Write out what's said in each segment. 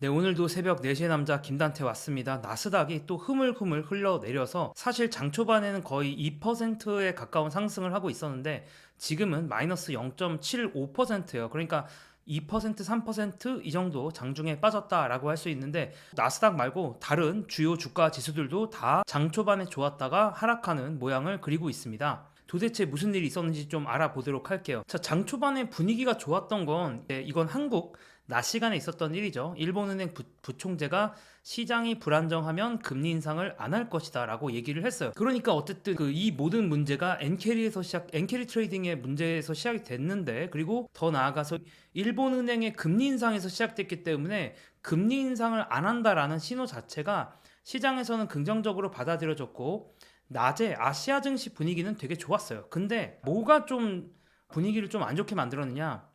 네, 오늘도 새벽 4시의 남자 김단태 왔습니다. 나스닥이 또 흐물흐물 흘러내려서 사실 장 초반에는 거의 2%에 가까운 상승을 하고 있었는데 지금은 마이너스 0.75%예요. 그러니까 2%, 3%이 정도 장중에 빠졌다라고 할 수 있는데 나스닥 말고 다른 주요 주가 지수들도 다 장 초반에 좋았다가 하락하는 모양을 그리고 있습니다. 도대체 무슨 일이 있었는지 좀 알아보도록 할게요. 자, 장 초반에 분위기가 좋았던 건 이건 한국 낮 시간에 있었던 일이죠. 일본은행 부총재가 시장이 불안정하면 금리 인상을 안 할 것이다 라고 얘기를 했어요. 그러니까 어쨌든 이 모든 문제가 엔캐리 트레이딩의 문제에서 시작이 됐는데, 그리고 더 나아가서 일본은행의 금리 인상에서 시작됐기 때문에 금리 인상을 안 한다라는 신호 자체가 시장에서는 긍정적으로 받아들여졌고, 낮에 아시아 증시 분위기는 되게 좋았어요. 근데 뭐가 좀 분위기를 좀 안 좋게 만들었느냐?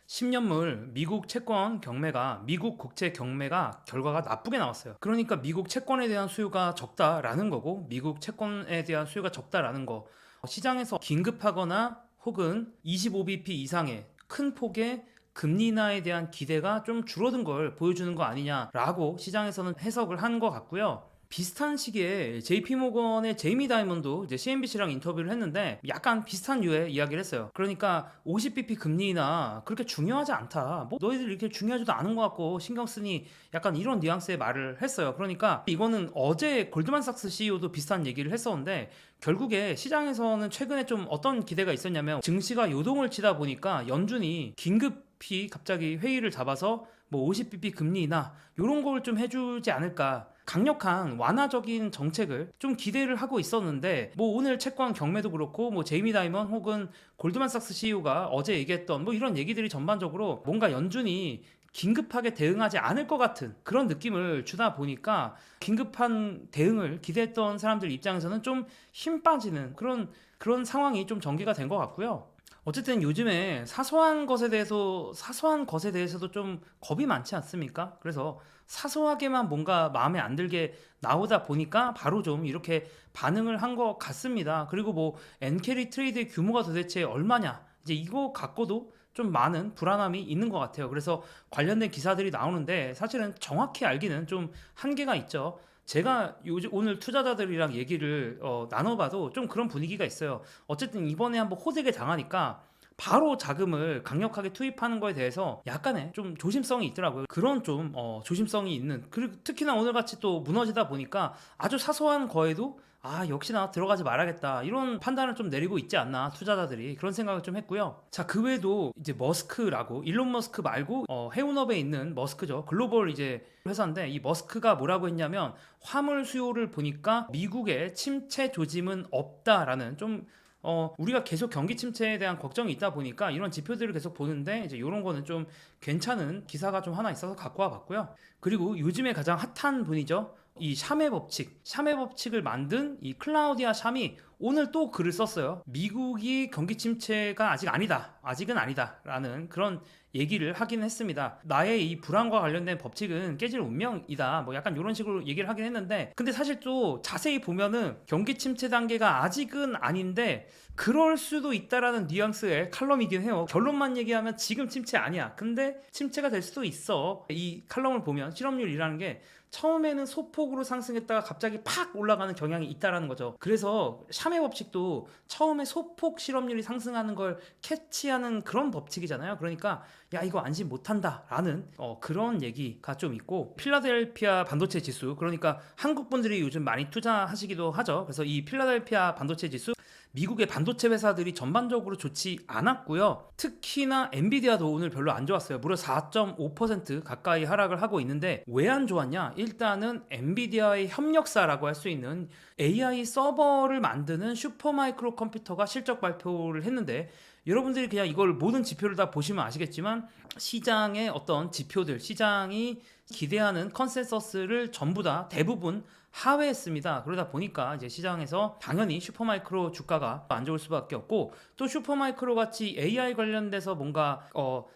10년물 미국 채권 경매가, 미국 국채 경매가 결과가 나쁘게 나왔어요. 그러니까 미국 채권에 대한 수요가 적다라는 거고, 미국 채권에 대한 수요가 적다라는 거, 시장에서 긴급하거나 혹은 25bp 이상의 큰 폭의 금리 인하에 대한 기대가 좀 줄어든 걸 보여주는 거 아니냐라고 시장에서는 해석을 한 것 같고요. 비슷한 시기에 JP모건의 제이미 다이먼도 이제 CNBC랑 인터뷰를 했는데 약간 비슷한 류의 이야기를 했어요. 그러니까 50bp 금리나 그렇게 중요하지 않다. 뭐 너희들 이렇게 중요하지도 않은 것 같고 신경 쓰니, 약간 이런 뉘앙스의 말을 했어요. 그러니까 이거는 어제 골드만삭스 CEO도 비슷한 얘기를 했었는데, 결국에 시장에서는 최근에 좀 어떤 기대가 있었냐면 증시가 요동을 치다 보니까 연준이 긴급히 갑자기 회의를 잡아서 뭐 50bp 금리나 이런 걸 좀 해주지 않을까, 강력한 완화적인 정책을 좀 기대를 하고 있었는데, 뭐 오늘 채권 경매도 그렇고 뭐 제이미 다이먼 혹은 골드만삭스 CEO가 어제 얘기했던 뭐 이런 얘기들이 전반적으로 뭔가 연준이 긴급하게 대응하지 않을 것 같은 그런 느낌을 주다 보니까, 긴급한 대응을 기대했던 사람들 입장에서는 좀 힘 빠지는 그런 상황이 좀 전개가 된 것 같고요. 어쨌든 요즘에 사소한 것에 대해서도 좀 겁이 많지 않습니까? 그래서 사소하게만 뭔가 마음에 안 들게 나오다 보니까 바로 좀 이렇게 반응을 한 것 같습니다. 그리고 뭐 엔캐리 트레이드의 규모가 도대체 얼마냐, 이제 이거 갖고도 좀 많은 불안함이 있는 것 같아요. 그래서 관련된 기사들이 나오는데 사실은 정확히 알기는 좀 한계가 있죠. 제가 요즘 오늘 투자자들이랑 얘기를 나눠봐도 좀 그런 분위기가 있어요. 어쨌든 이번에 한번 호되게 당하니까 바로 자금을 강력하게 투입하는 거에 대해서 약간의 좀 조심성이 있더라고요. 그런 좀 조심성이 있는, 그리고 특히나 오늘같이 또 무너지다 보니까 아주 사소한 거에도 역시나 들어가지 말아야겠다, 이런 판단을 좀 내리고 있지 않나, 투자자들이 그런 생각을 좀 했고요. 자, 그 외에도 이제 머스크라고, 일론 머스크 말고 해운업에 있는 머스크죠. 글로벌 이제 회사인데, 이 머스크가 뭐라고 했냐면 화물 수요를 보니까 미국의 침체 조짐은 없다라는, 좀 우리가 계속 경기 침체에 대한 걱정이 있다 보니까 이런 지표들을 계속 보는데, 이제 이런 거는 좀 괜찮은 기사가 좀 하나 있어서 갖고 와 봤고요. 그리고 요즘에 가장 핫한 분이죠. 이 샴의 법칙을 만든 이 클라우디아 샴이 오늘 또 글을 썼어요. 미국이 경기 침체가 아직은 아니다라는 그런 얘기를 하긴 했습니다. 나의 이 불안과 관련된 법칙은 깨질 운명이다, 뭐 약간 이런 식으로 얘기를 하긴 했는데, 근데 사실 또 자세히 보면은 경기 침체 단계가 아직은 아닌데 그럴 수도 있다라는 뉘앙스의 칼럼이긴 해요. 결론만 얘기하면 지금 침체 아니야, 근데 침체가 될 수도 있어. 이 칼럼을 보면 실업률이라는 게 처음에는 소폭으로 상승했다가 갑자기 팍 올라가는 경향이 있다라는 거죠. 그래서 샴의 법칙도 처음에 소폭 실업률이 상승하는 걸 캐치하는 그런 법칙이잖아요. 그러니까 야, 이거 안심 못한다 라는 그런 얘기가 좀 있고, 필라델피아 반도체 지수, 그러니까 한국 분들이 요즘 많이 투자하시기도 하죠. 그래서 이 필라델피아 반도체 지수, 미국의 반도체 회사들이 전반적으로 좋지 않았고요. 특히나 엔비디아도 오늘 별로 안 좋았어요. 무려 4.5% 가까이 하락을 하고 있는데, 왜 안 좋았냐? 일단은 엔비디아의 협력사라고 할 수 있는 AI 서버를 만드는 슈퍼마이크로 컴퓨터가 실적 발표를 했는데, 여러분들이 그냥 이걸 모든 지표를 다 보시면 아시겠지만 시장의 어떤 지표들, 시장이 기대하는 컨센서스를 전부 다 대부분 하회했습니다. 그러다 보니까 이제 시장에서 당연히 슈퍼마이크로 주가가 안 좋을 수밖에 없고, 또 슈퍼마이크로 같이 AI 관련돼서 뭔가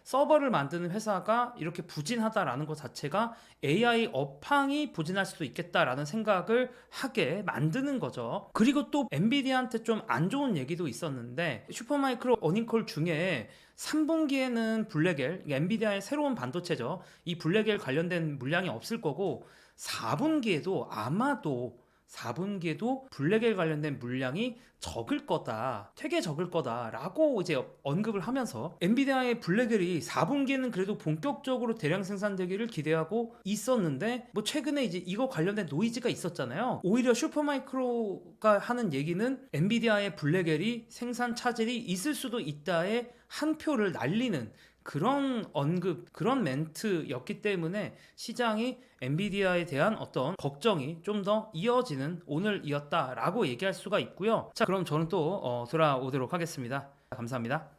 서버를 만드는 회사가 이렇게 부진하다라는 것 자체가 AI 업황이 부진할 수도 있겠다라는 생각을 하게 만드는 거죠. 그리고 또 엔비디아한테 좀 안 좋은 얘기도 있었는데, 슈퍼마이크로 어닝콜 중에 3분기에는 블랙엘, 엔비디아의 새로운 반도체죠. 이 블랙엘 관련된 물량이 없을 거고 4분기에도 아마도 4분기에도 블랙엘 관련된 물량이 적을 거다. 되게 적을 거다라고 이제 언급을 하면서 엔비디아의 블랙엘이 4분기에는 그래도 본격적으로 대량 생산되기를 기대하고 있었는데 뭐 최근에 이제 이거 관련된 노이즈가 있었잖아요. 오히려 슈퍼마이크로가 하는 얘기는 엔비디아의 블랙엘이 생산 차질이 있을 수도 있다에 한 표를 날리는 그런 언급, 그런 멘트였기 때문에 시장이 엔비디아에 대한 어떤 걱정이 좀 더 이어지는 오늘이었다라고 얘기할 수가 있고요. 자, 그럼 저는 또 돌아오도록 하겠습니다. 감사합니다.